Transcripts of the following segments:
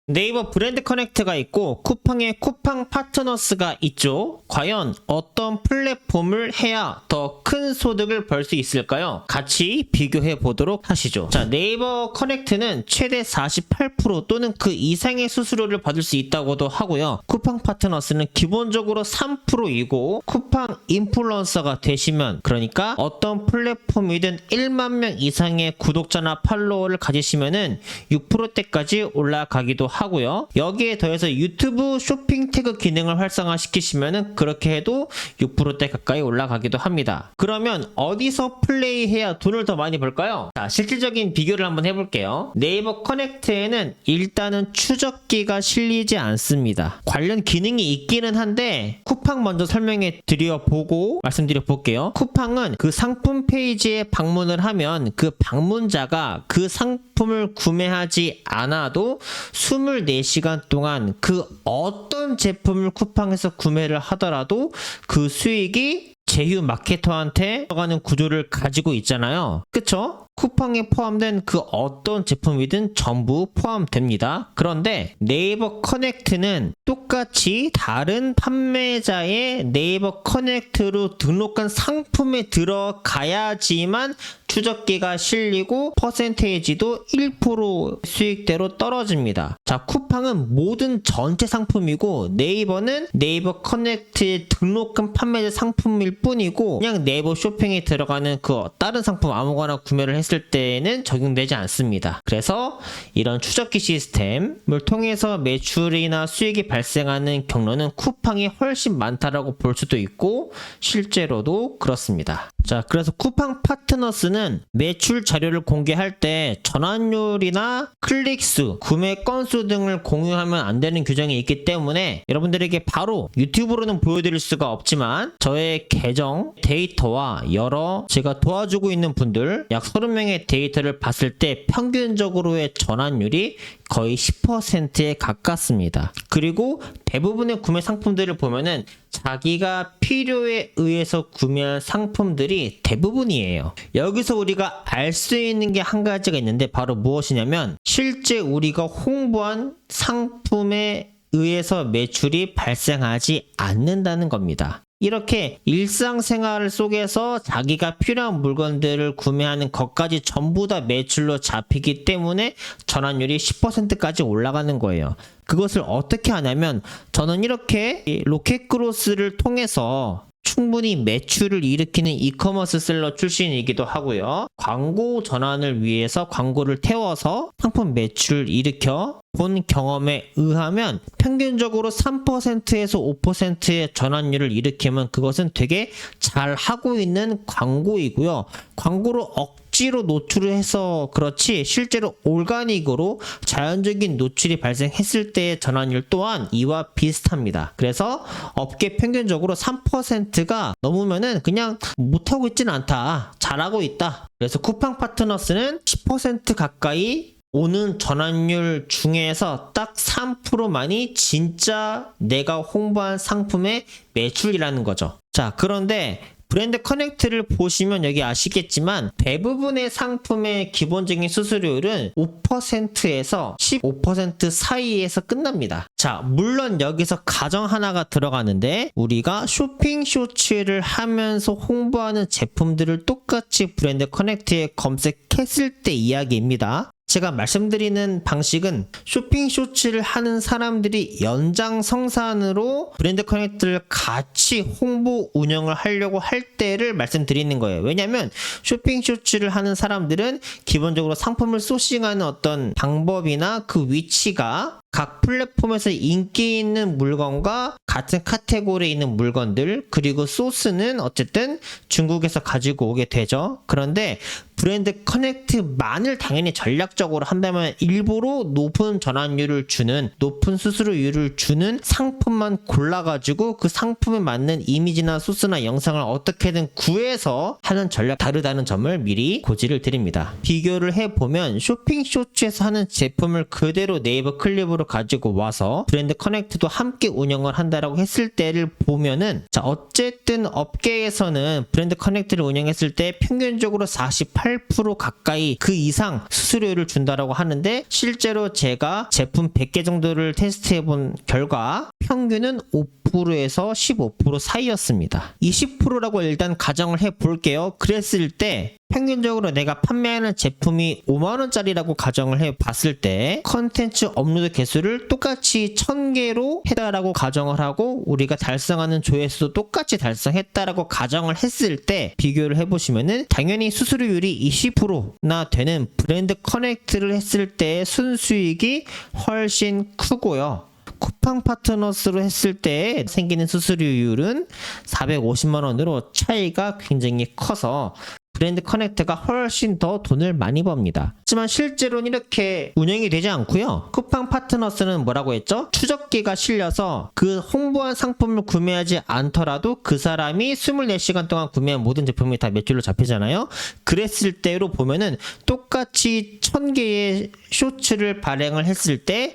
네이버 브랜드 커넥트가 있고 쿠팡의 쿠팡 파트너스가 있죠. 과연 어떤 플랫폼을 해야 더 큰 소득을 벌 수 있을까요? 같이 비교해 보도록 하시죠. 자, 네이버 커넥트는 최대 48% 또는 그 이상의 수수료를 받을 수 있다고도 하고요. 쿠팡 파트너스는 기본적으로 3%이고 쿠팡 인플루언서가 되시면, 그러니까 어떤 플랫폼이든 1만 명 이상의 구독자나 팔로워를 가지시면은 6%대까지 올라가기도 하고요. 여기에 더해서 유튜브 쇼핑 태그 기능을 활성화시키시면은 그렇게 해도 6%대 가까이 올라가기도 합니다. 그러면 어디서 플레이해야 돈을 더 많이 벌까요? 자, 실질적인 비교를 한번 해볼게요. 네이버 커넥트에는 일단은 추적기가 실리지 않습니다. 관련 기능이 있기는 한데 쿠팡 먼저 설명해 드려보고 말씀드려 볼게요. 쿠팡은 그 상품 페이지에 방문을 하면 그 방문자가 그 상품을 구매하지 않아도 24시간 동안 그 어떤 제품을 쿠팡에서 구매를 하더라도 그 수익이 제휴 마케터한테 들어가는 구조를 가지고 있잖아요. 그쵸? 쿠팡에 포함된 그 어떤 제품이든 전부 포함됩니다. 그런데 네이버 커넥트는 똑같이 다른 판매자의 네이버 커넥트로 등록한 상품에 들어가야지만 추적기가 실리고 퍼센테이지도 1% 수익대로 떨어집니다. 자, 쿠팡은 모든 전체 상품이고 네이버는 네이버 커넥트에 등록한 판매자 상품일 뿐이고 그냥 네이버 쇼핑에 들어가는 그 다른 상품 아무거나 구매를 했을 때는 적용되지 않습니다. 그래서 이런 추적기 시스템을 통해서 매출이나 수익이 발생하는 경로는 쿠팡이 훨씬 많다라고 볼 수도 있고 실제로도 그렇습니다. 자, 그래서 쿠팡 파트너스는 매출 자료를 공개할 때 전환율이나 클릭수, 구매 건수 등을 공유하면 안 되는 규정이 있기 때문에 여러분들에게 바로 유튜브로는 보여드릴 수가 없지만 저의 계정 데이터와 여러 제가 도와주고 있는 분들 약 30명의 데이터를 봤을 때 평균적으로의 전환율이 거의 10%에 가깝습니다. 그리고 대부분의 구매 상품들을 보면은 자기가 필요에 의해서 구매한 상품들이 대부분이에요. 여기서 우리가 알 수 있는 게 한 가지가 있는데 바로 무엇이냐면 실제 우리가 홍보한 상품에 의해서 매출이 발생하지 않는다는 겁니다. 이렇게 일상생활 속에서 자기가 필요한 물건들을 구매하는 것까지 전부 다 매출로 잡히기 때문에 전환율이 10%까지 올라가는 거예요. 그것을 어떻게 하냐면 저는 이렇게 로켓크로스를 통해서 충분히 매출을 일으키는 이커머스 셀러 출신이기도 하고요. 광고 전환을 위해서 광고를 태워서 상품 매출을 일으켜 본 경험에 의하면 평균적으로 3%에서 5%의 전환율을 일으키면 그것은 되게 잘 하고 있는 광고이고요. 광고로 억지로 노출을 해서 그렇지 실제로 올가닉으로 자연적인 노출이 발생했을 때의 전환율 또한 이와 비슷합니다. 그래서 업계 평균적으로 3%가 넘으면은 그냥 못하고 있지는 않다. 잘하고 있다. 그래서 쿠팡 파트너스는 10% 가까이 오는 전환율 중에서 딱 3%만이 진짜 내가 홍보한 상품의 매출이라는 거죠. 자, 그런데 브랜드 커넥트를 보시면 여기 아시겠지만 대부분의 상품의 기본적인 수수료율은 5%에서 15% 사이에서 끝납니다. 자, 물론 여기서 가정 하나가 들어가는데 우리가 쇼핑 쇼츠를 하면서 홍보하는 제품들을 똑같이 브랜드 커넥트에 검색했을 때 이야기입니다. 제가 말씀드리는 방식은 쇼핑 쇼츠를 하는 사람들이 연장성산으로 브랜드 커넥트를 같이 홍보 운영을 하려고 할 때를 말씀드리는 거예요. 왜냐하면 쇼핑 쇼츠를 하는 사람들은 기본적으로 상품을 소싱하는 어떤 방법이나 그 위치가 각 플랫폼에서 인기 있는 물건과 같은 카테고리에 있는 물건들, 그리고 소스는 어쨌든 중국에서 가지고 오게 되죠. 그런데 브랜드 커넥트만을 당연히 전략적으로 한다면 일부러 높은 전환율을 주는, 높은 수수료율을 주는 상품만 골라가지고 그 상품에 맞는 이미지나 소스나 영상을 어떻게든 구해서 하는 전략 다르다는 점을 미리 고지를 드립니다. 비교를 해보면 쇼핑 쇼츠에서 하는 제품을 그대로 네이버 클립으로 가지고 와서 브랜드 커넥트도 함께 운영을 한다라고 했을 때를 보면은, 자, 어쨌든 업계에서는 브랜드 커넥트를 운영했을 때 평균적으로 48 8% 가까이 그 이상 수수료를 준다라고 하는데, 실제로 제가 제품 100개 정도를 테스트해 본 결과 평균은 5%에서 15% 사이였습니다. 20%라고 일단 가정을 해 볼게요. 그랬을 때 평균적으로 내가 판매하는 제품이 5만원짜리라고 가정을 해 봤을 때 컨텐츠 업로드 개수를 똑같이 1000개로 해달라고 가정을 하고 우리가 달성하는 조회수도 똑같이 달성했다라고 가정을 했을 때 비교를 해보시면은 당연히 수수료율이 20%나 되는 브랜드 커넥트를 했을 때의 순수익이 훨씬 크고요. 쿠팡 파트너스로 했을 때 생기는 수수료율은 450만원으로 차이가 굉장히 커서 브랜드 커넥트가 훨씬 더 돈을 많이 법니다. 하지만 실제로는 이렇게 운영이 되지 않고요. 쿠팡 파트너스는 뭐라고 했죠? 추적기가 실려서 그 홍보한 상품을 구매하지 않더라도 그 사람이 24시간 동안 구매한 모든 제품이 다 매출로 잡히잖아요. 그랬을 때로 보면은 똑같이 1000개의 쇼츠를 발행을 했을 때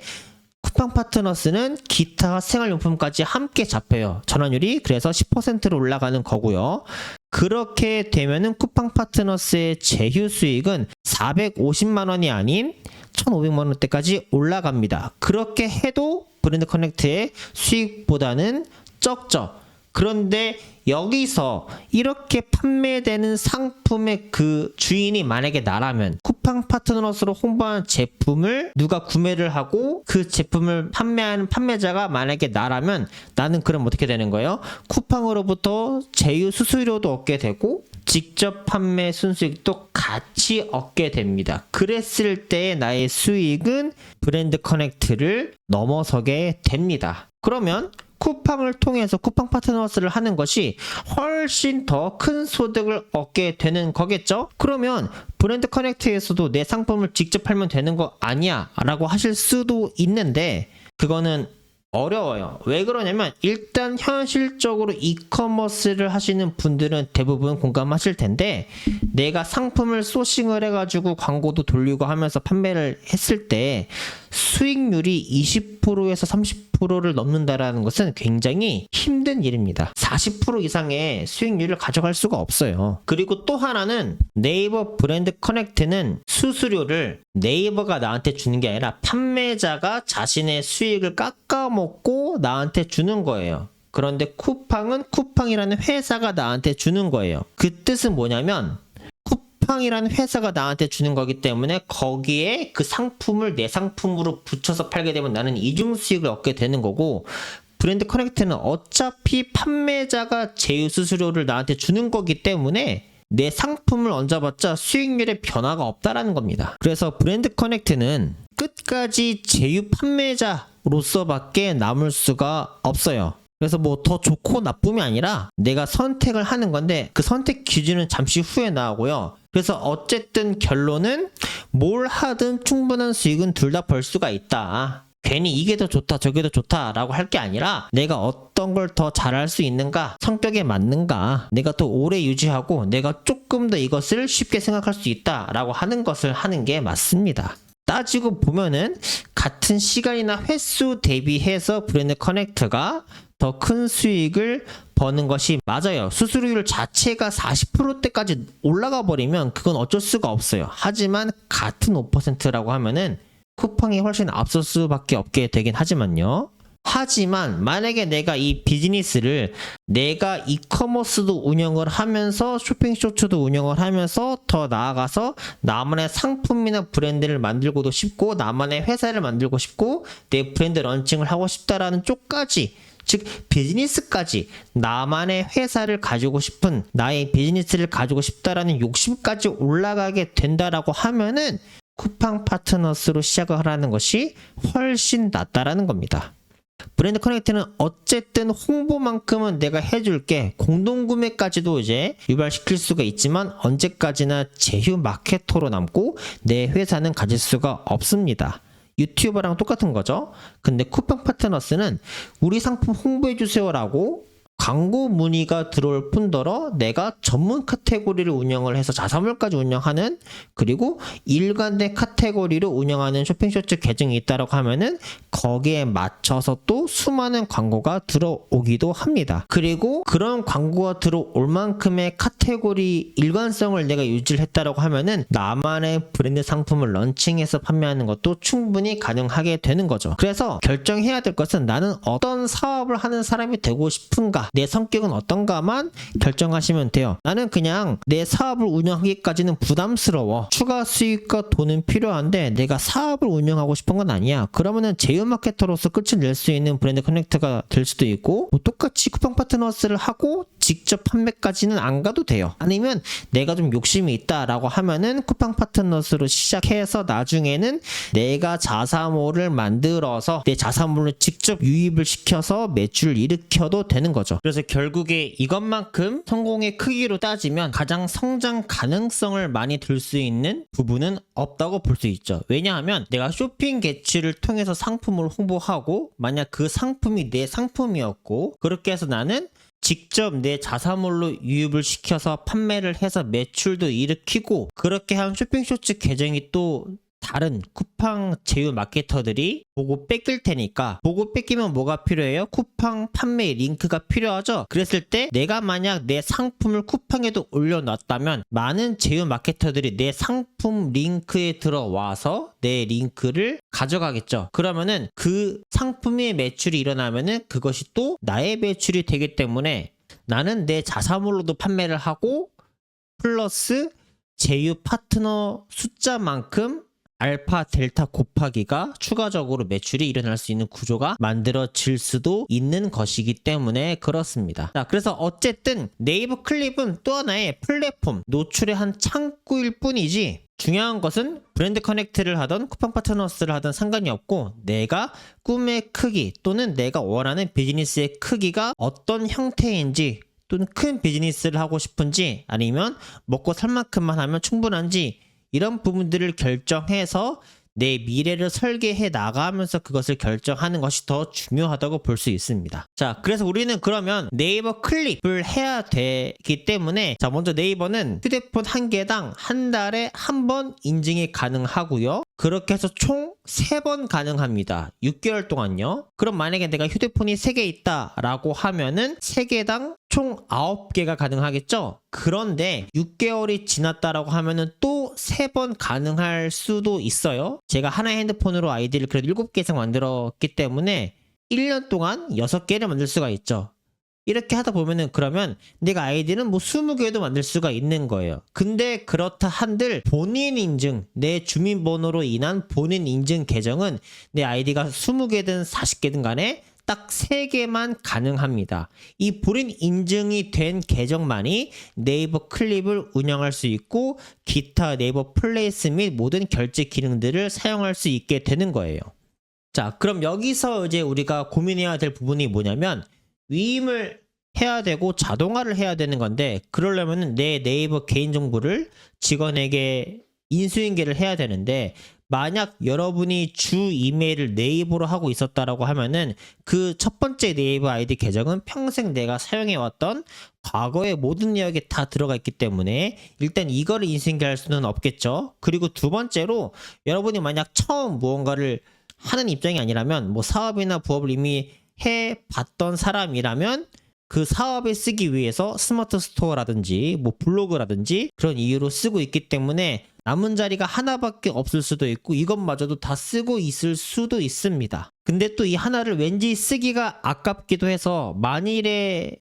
쿠팡 파트너스는 기타 생활용품까지 함께 잡혀요. 전환율이 그래서 10%로 올라가는 거고요. 그렇게 되면은 쿠팡 파트너스의 제휴 수익은 450만원이 아닌 1,500만원대까지 올라갑니다. 그렇게 해도 브랜드 커넥트의 수익보다는 적죠. 그런데 여기서 이렇게 판매되는 상품의 그 주인이 만약에 나라면 쿠팡 파트너스로 홍보한 제품을 누가 구매를 하고 그 제품을 판매하는 판매자가 만약에 나라면 나는 그럼 어떻게 되는 거예요? 쿠팡으로부터 제휴 수수료도 얻게 되고 직접 판매 순수익도 같이 얻게 됩니다. 그랬을 때 나의 수익은 브랜드 커넥트를 넘어서게 됩니다. 그러면 쿠팡을 통해서 쿠팡 파트너스를 하는 것이 훨씬 더 큰 소득을 얻게 되는 거겠죠? 그러면 브랜드 커넥트에서도 내 상품을 직접 팔면 되는 거 아니야? 라고 하실 수도 있는데 그거는 어려워요. 왜 그러냐면 일단 현실적으로 이커머스를 하시는 분들은 대부분 공감하실 텐데 내가 상품을 소싱을 해가지고 광고도 돌리고 하면서 판매를 했을 때 수익률이 20%에서 30%를 넘는다라는 것은 굉장히 힘든 일입니다. 40% 이상의 수익률을 가져갈 수가 없어요. 그리고 또 하나는 네이버 브랜드 커넥트는 수수료를 네이버가 나한테 주는 게 아니라 판매자가 자신의 수익을 깎아먹고 나한테 주는 거예요. 그런데 쿠팡은 쿠팡이라는 회사가 나한테 주는 거예요. 그 뜻은 뭐냐면 쿠팡이라는 회사가 나한테 주는 거기 때문에 거기에 그 상품을 내 상품으로 붙여서 팔게 되면 나는 이중 수익을 얻게 되는 거고 브랜드 커넥트는 어차피 판매자가 제휴 수수료를 나한테 주는 거기 때문에 내 상품을 얹어봤자 수익률에 변화가 없다라는 겁니다. 그래서 브랜드 커넥트는 끝까지 제휴 판매자로서밖에 남을 수가 없어요. 그래서 뭐 더 좋고 나쁨이 아니라 내가 선택을 하는 건데 그 선택 기준은 잠시 후에 나오고요. 그래서 어쨌든 결론은 뭘 하든 충분한 수익은 둘 다 벌 수가 있다. 괜히 이게 더 좋다 저게 더 좋다라고 할 게 아니라 내가 어떤 걸 더 잘할 수 있는가, 성격에 맞는가, 내가 더 오래 유지하고 내가 조금 더 이것을 쉽게 생각할 수 있다라고 하는 것을 하는 게 맞습니다. 따지고 보면은 같은 시간이나 횟수 대비해서 브랜드 커넥트가 더 큰 수익을 버는 것이 맞아요. 수수료율 자체가 40%대까지 올라가 버리면 그건 어쩔 수가 없어요. 하지만 같은 5%라고 하면은 쿠팡이 훨씬 앞설 수밖에 없게 되긴 하지만요. 하지만 만약에 내가 이 비즈니스를 내가 이커머스도 운영을 하면서 쇼핑 쇼츠도 운영을 하면서 더 나아가서 나만의 상품이나 브랜드를 만들고도 싶고 나만의 회사를 만들고 싶고 내 브랜드 런칭을 하고 싶다라는 쪽까지 즉 비즈니스까지 나만의 회사를 가지고 싶은 나의 비즈니스를 가지고 싶다라는 욕심까지 올라가게 된다라고 하면은 쿠팡 파트너스로 시작을 하라는 것이 훨씬 낫다라는 겁니다. 브랜드 커넥트는 어쨌든 홍보만큼은 내가 해줄게 공동구매까지도 이제 유발시킬 수가 있지만 언제까지나 제휴 마케터로 남고 내 회사는 가질 수가 없습니다. 유튜버랑 똑같은 거죠. 근데 쿠팡 파트너스는 우리 상품 홍보해주세요라고 광고 문의가 들어올 뿐더러 내가 전문 카테고리를 운영을 해서 자사몰까지 운영하는, 그리고 일관된 카테고리로 운영하는 쇼핑쇼츠 계정이 있다고 하면은 거기에 맞춰서 또 수많은 광고가 들어오기도 합니다. 그리고 그런 광고가 들어올 만큼의 카테고리 일관성을 내가 유지를 했다고 하면은 나만의 브랜드 상품을 런칭해서 판매하는 것도 충분히 가능하게 되는 거죠. 그래서 결정해야 될 것은 나는 어떤 사업을 하는 사람이 되고 싶은가, 내 성격은 어떤가만 결정하시면 돼요. 나는 그냥 내 사업을 운영하기까지는 부담스러워, 추가 수익과 돈은 필요한데 내가 사업을 운영하고 싶은 건 아니야. 그러면은 제휴마케터로서 끝을 낼 수 있는 브랜드 커넥터가 될 수도 있고, 뭐 똑같이 쿠팡 파트너스를 하고 직접 판매까지는 안 가도 돼요. 아니면 내가 좀 욕심이 있다라고 하면은 쿠팡 파트너스로 시작해서 나중에는 내가 자사몰을 만들어서 내 자사몰을 직접 유입을 시켜서 매출을 일으켜도 되는 거죠. 그래서 결국에 이것만큼 성공의 크기로 따지면 가장 성장 가능성을 많이 들 수 있는 부분은 없다고 볼 수 있죠. 왜냐하면 내가 쇼핑 게츠를 통해서 상품을 홍보하고, 만약 그 상품이 내 상품이었고 그렇게 해서 나는 직접 내 자사몰로 유입을 시켜서 판매를 해서 매출도 일으키고, 그렇게 한 쇼핑쇼츠 계정이 또 다른 쿠팡 제휴 마케터들이 보고 뺏길 테니까, 보고 뺏기면 뭐가 필요해요? 쿠팡 판매 링크가 필요하죠. 그랬을 때 내가 만약 내 상품을 쿠팡에도 올려놨다면 많은 제휴 마케터들이 내 상품 링크에 들어와서 내 링크를 가져가겠죠. 그러면은 그 상품의 매출이 일어나면은 그것이 또 나의 매출이 되기 때문에 나는 내 자사몰로도 판매를 하고 플러스 제휴 파트너 숫자만큼 알파 델타 곱하기가 추가적으로 매출이 일어날 수 있는 구조가 만들어질 수도 있는 것이기 때문에 그렇습니다. 자, 그래서 어쨌든 네이버 클립은 또 하나의 플랫폼, 노출의 한 창구일 뿐이지, 중요한 것은 브랜드 커넥트를 하던 쿠팡 파트너스를 하던 상관이 없고, 내가 꿈의 크기 또는 내가 원하는 비즈니스의 크기가 어떤 형태인지, 또는 큰 비즈니스를 하고 싶은지, 아니면 먹고 살 만큼만 하면 충분한지, 이런 부분들을 결정해서 내 미래를 설계해 나가면서 그것을 결정하는 것이 더 중요하다고 볼 수 있습니다. 자, 그래서 우리는 그러면 네이버 클립을 해야 되기 때문에, 자, 먼저 네이버는 휴대폰 한 개당 한 달에 한 번 인증이 가능하고요. 그렇게 해서 총 3번 가능합니다. 6개월 동안요. 그럼 만약에 내가 휴대폰이 3개 있다라고 하면은 3개당 총 9개가 가능하겠죠? 그런데 6개월이 지났다라고 하면은 또 3번 가능할 수도 있어요. 제가 하나의 핸드폰으로 아이디를 그래도 7개 이상 만들었기 때문에 1년 동안 6개를 만들 수가 있죠. 이렇게 하다 보면은 그러면 내가 아이디는 뭐 20개도 만들 수가 있는 거예요. 근데 그렇다 한들 본인 인증, 내 주민번호로 인한 본인 인증 계정은 내 아이디가 20개든 40개든 간에 딱 3개만 가능합니다. 이 본인 인증이 된 계정만이 네이버 클립을 운영할 수 있고 기타 네이버 플레이스 및 모든 결제 기능들을 사용할 수 있게 되는 거예요. 자, 그럼 여기서 이제 우리가 고민해야 될 부분이 뭐냐면, 위임을 해야 되고 자동화를 해야 되는 건데, 그러려면 내 네이버 개인정보를 직원에게 인수인계를 해야 되는데, 만약 여러분이 주 이메일을 네이버로 하고 있었다라고 하면은 그 첫 번째 네이버 아이디 계정은 평생 내가 사용해왔던 과거의 모든 내역이 다 들어가 있기 때문에 일단 이거를 인수인계할 수는 없겠죠. 그리고 두 번째로, 여러분이 만약 처음 무언가를 하는 입장이 아니라면, 뭐 사업이나 부업을 이미 해봤던 사람이라면 그 사업에 쓰기 위해서 스마트 스토어라든지 뭐 블로그라든지 그런 이유로 쓰고 있기 때문에 남은 자리가 하나밖에 없을 수도 있고 이것마저도 다 쓰고 있을 수도 있습니다. 근데 또 이 하나를 왠지 쓰기가 아깝기도 해서 만일의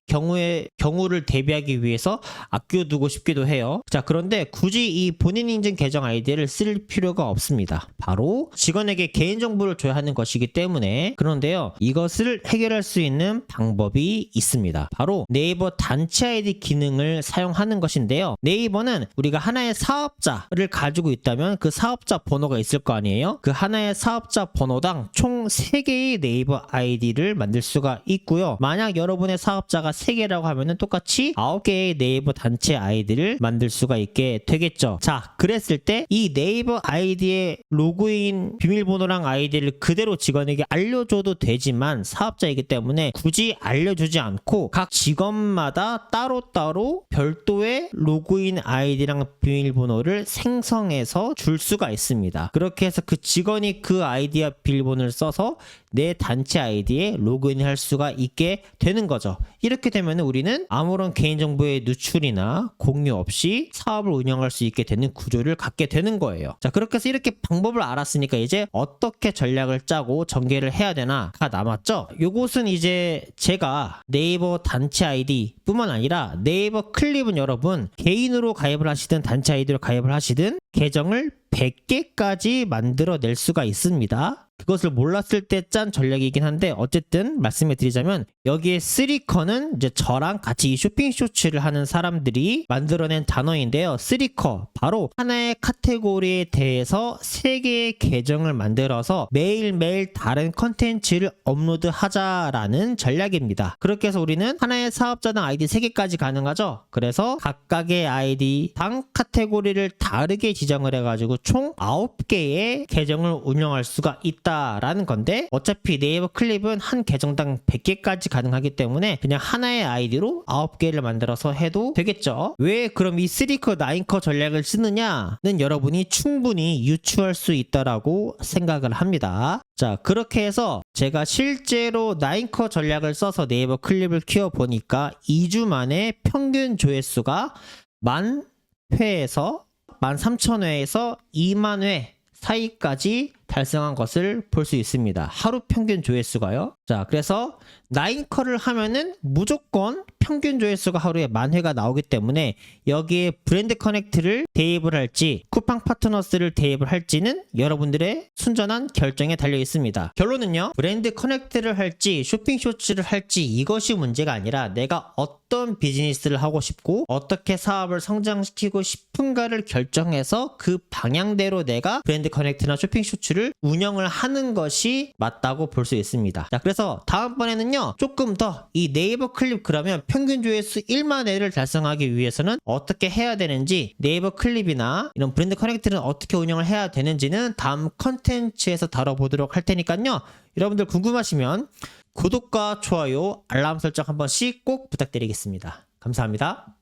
경우를 대비하기 위해서 아껴두고 싶기도 해요. 자, 그런데 굳이 이 본인 인증 계정 아이디를 쓸 필요가 없습니다. 바로 직원에게 개인정보를 줘야 하는 것이기 때문에. 그런데요, 이것을 해결할 수 있는 방법이 있습니다. 바로 네이버 단체 아이디 기능을 사용하는 것인데요. 네이버는 우리가 하나의 사업자를 가지고 있다면 그 사업자 번호가 있을 거 아니에요? 그 하나의 사업자 번호당 총 3개의 네이버 아이디를 만들 수가 있고요. 만약 여러분의 사업자가 3개라고 하면은 똑같이 9개의 네이버 단체 아이디를 만들 수가 있게 되겠죠. 자, 그랬을 때 이 네이버 아이디의 로그인 비밀번호랑 아이디를 그대로 직원에게 알려줘도 되지만 사업자이기 때문에 굳이 알려주지 않고 각 직원마다 따로따로 별도의 로그인 아이디랑 비밀번호를 생성해서 줄 수가 있습니다. 그렇게 해서 그 직원이 그 아이디와 비밀번호를 써서 내 단체 아이디에 로그인할 수가 있게 되는 거죠. 이렇게 되면 우리는 아무런 개인정보의 누출이나 공유 없이 사업을 운영할 수 있게 되는 구조를 갖게 되는 거예요. 자, 그렇게 해서 이렇게 방법을 알았으니까 이제 어떻게 전략을 짜고 전개를 해야 되나가 남았죠. 요것은 이제 제가 네이버 단체 아이디 뿐만 아니라 네이버 클립은 여러분 개인으로 가입을 하시든 단체 아이디로 가입을 하시든 계정을 100개까지 만들어낼 수가 있습니다. 그것을 몰랐을 때 짠 전략이긴 한데 어쨌든 말씀을 드리자면 여기에 3커는 이제 저랑 같이 이 쇼핑 쇼츠를 하는 사람들이 만들어낸 단어인데요. 3커 바로 하나의 카테고리에 대해서 3개의 계정을 만들어서 매일매일 다른 컨텐츠를 업로드하자라는 전략입니다. 그렇게 해서 우리는 하나의 사업자당 아이디 3개까지 가능하죠. 그래서 각각의 아이디 당 카테고리를 다르게 지정을 해가지고 총 9개의 계정을 운영할 수가 있다라는 건데 어차피 네이버 클립은 한 계정당 100개까지 가능하기 때문에 그냥 하나의 아이디로 9개를 만들어서 해도 되겠죠. 왜 그럼 이 3커, 9커 전략을 쓰느냐는 여러분이 충분히 유추할 수 있다라고 생각을 합니다. 자, 그렇게 해서 제가 실제로 9커 전략을 써서 네이버 클립을 키워보니까 2주 만에 평균 조회수가 10,000회에서 13,000회에서 20,000회 사이까지 달성한 것을 볼 수 있습니다. 하루 평균 조회수가요. 자, 그래서 9커를 하면은 무조건 평균 조회수가 하루에 10,000회가 나오기 때문에 여기에 브랜드 커넥트를 대입을 할지 쿠팡 파트너스를 대입을 할지는 여러분들의 순전한 결정에 달려 있습니다. 결론은요, 브랜드 커넥트를 할지 쇼핑 쇼츠를 할지 이것이 문제가 아니라 내가 어떤 비즈니스를 하고 싶고 어떻게 사업을 성장시키고 싶은가를 결정해서 그 방향대로 내가 브랜드 커넥트나 쇼핑 쇼츠를 운영을 하는 것이 맞다고 볼 수 있습니다. 자, 그래서 다음번에는요 조금 더 이 네이버 클립 그러면 평균 조회수 10,000회를 달성하기 위해서는 어떻게 해야 되는지 네이버 클립이나 이런 브랜드 커넥트는 어떻게 운영을 해야 되는지는 다음 컨텐츠에서 다뤄보도록 할 테니까요. 여러분들 궁금하시면 구독과 좋아요, 알람 설정 한 번씩 꼭 부탁드리겠습니다. 감사합니다.